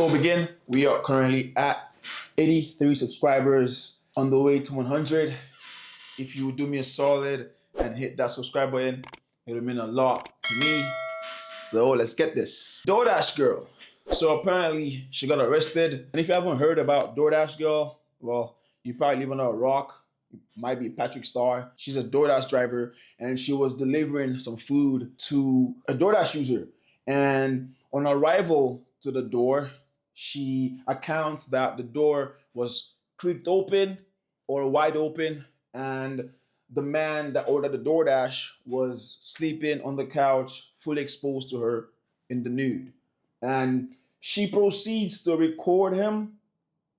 Before we begin, we are currently at 83 subscribers on the way to 100. If you would do me a solid and hit that subscribe button, it would mean a lot to me. So let's get this. DoorDash girl. So apparently she got arrested. And if you haven't heard about DoorDash girl, well, you probably live under a rock. It might be Patrick Star. She's a DoorDash driver and she was delivering some food to a DoorDash user. And on arrival to the door, she accounts that the door was creaked open or wide open, and the man that ordered the DoorDash was sleeping on the couch, fully exposed to her in the nude. And she proceeds to record him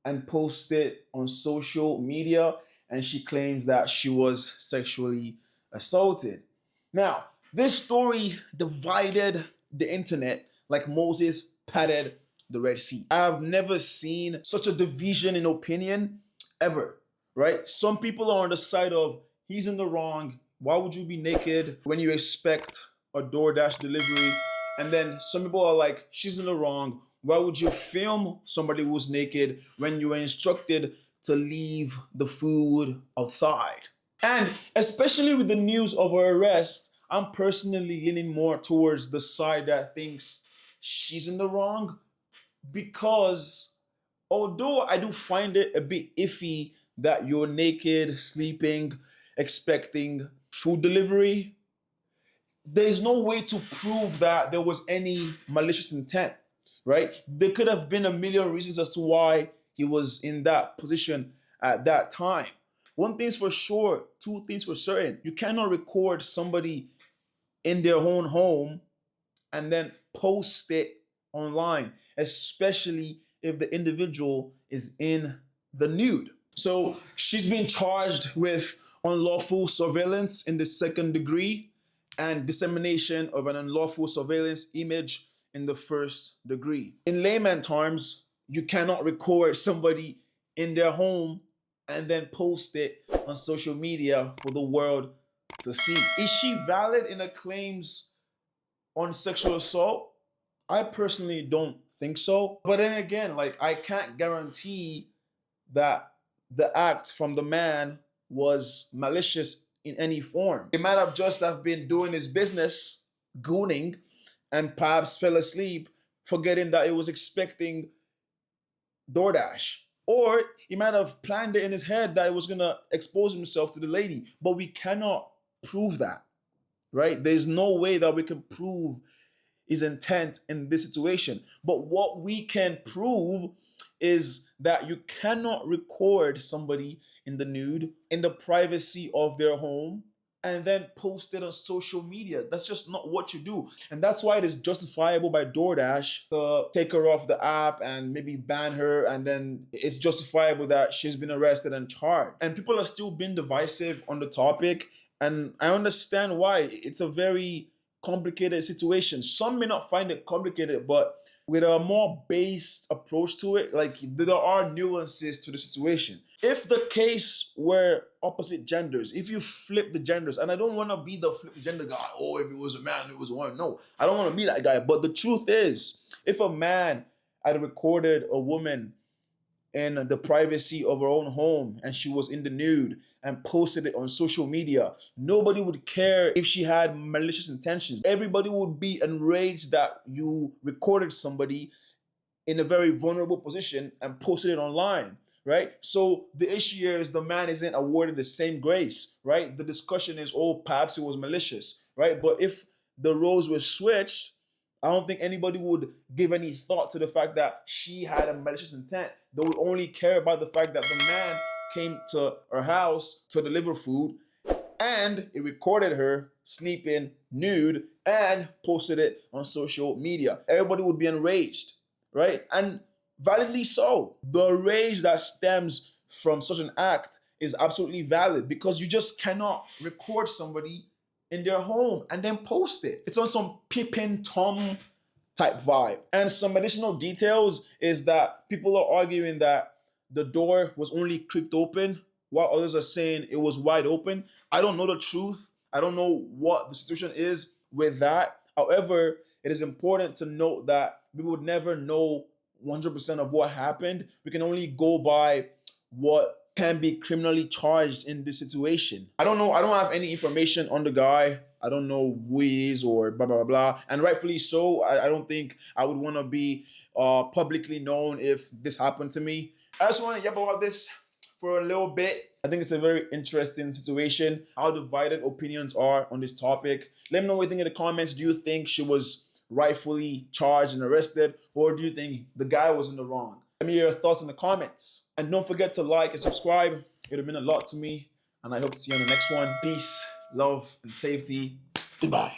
and post it on social media, and she claims that she was sexually assaulted. Now, this story divided the internet like Moses parted the Red Sea. I've never seen such a division in opinion ever, right? Some people are on the side of he's in the wrong. Why would you be naked when you expect a DoorDash delivery? And then some people are like, she's in the wrong. Why would you film somebody who's naked when you were instructed to leave the food outside? And especially with the news of her arrest, I'm personally leaning more towards the side that thinks she's in the wrong, because although I do find it a bit iffy that you're naked, sleeping, expecting food delivery, there's no way to prove that there was any malicious intent, right? There could have been a million reasons as to why he was in that position at that time. One thing's for sure, two things for certain. You cannot record somebody in their own home and then post it online, especially if the individual is in the nude. So she's been charged with unlawful surveillance in the second degree and dissemination of an unlawful surveillance image in the first degree. In layman terms, you cannot record somebody in their home and then post it on social media for the world to see. Is she valid in her claims on sexual assault? I personally don't think so. But then again, like, I can't guarantee that the act from the man was malicious in any form. He might have just have been doing his business, gooning, and perhaps fell asleep, forgetting that he was expecting DoorDash. Or he might have planned it in his head that he was gonna expose himself to the lady. But we cannot prove that, right? There's no way that we can prove his intent in this situation. But what we can prove is that you cannot record somebody in the nude in the privacy of their home and then post it on social media. That's just not what you do. And that's why it is justifiable by DoorDash to take her off the app and maybe ban her. And then it's justifiable that she's been arrested and charged. And people are still being divisive on the topic. And I understand why. It's a very complicated situation. Some may not find it complicated, but with a more based approach to it, like, there are nuances to the situation. If the case were opposite genders, if you flip the genders, and I don't want to be the flip the gender guy, oh, if it was a man, it was a woman. No, I don't want to be that guy. But the truth is, if a man had recorded a woman in the privacy of her own home and she was in the nude and posted it on social media, nobody would care if she had malicious intentions. Everybody would be enraged that you recorded somebody in a very vulnerable position and posted it online, right? So the issue here is the man isn't awarded the same grace, right? The discussion is, oh, perhaps it was malicious, right? But if the roles were switched, I don't think anybody would give any thought to the fact that she had a malicious intent. They would only care about the fact that the man came to her house to deliver food and he recorded her sleeping nude and posted it on social media. Everybody would be enraged, right? And validly so. The rage that stems from such an act is absolutely valid, because you just cannot record somebody in their home and then post it. It's on some Pippin Tom type vibe. And some additional details is that people are arguing that the door was only creaked open, while others are saying it was wide open. I don't know the truth. I don't know what the situation is with that. However, it is important to note that we would never know 100% of what happened. We can only go by what can be criminally charged in this situation. I don't know. I don't have any information on the guy. I don't know who he is or blah, blah, blah. And rightfully so. I don't think I would want to be publicly known if this happened to me. I just want to yap about this for a little bit. I think it's a very interesting situation. How divided opinions are on this topic. Let me know what you think in the comments. Do you think she was rightfully charged and arrested, or do you think the guy was in the wrong? Let me hear your thoughts in the comments. And don't forget to like and subscribe. It would have mean a lot to me. And I hope to see you on the next one. Peace, love, and safety. Goodbye.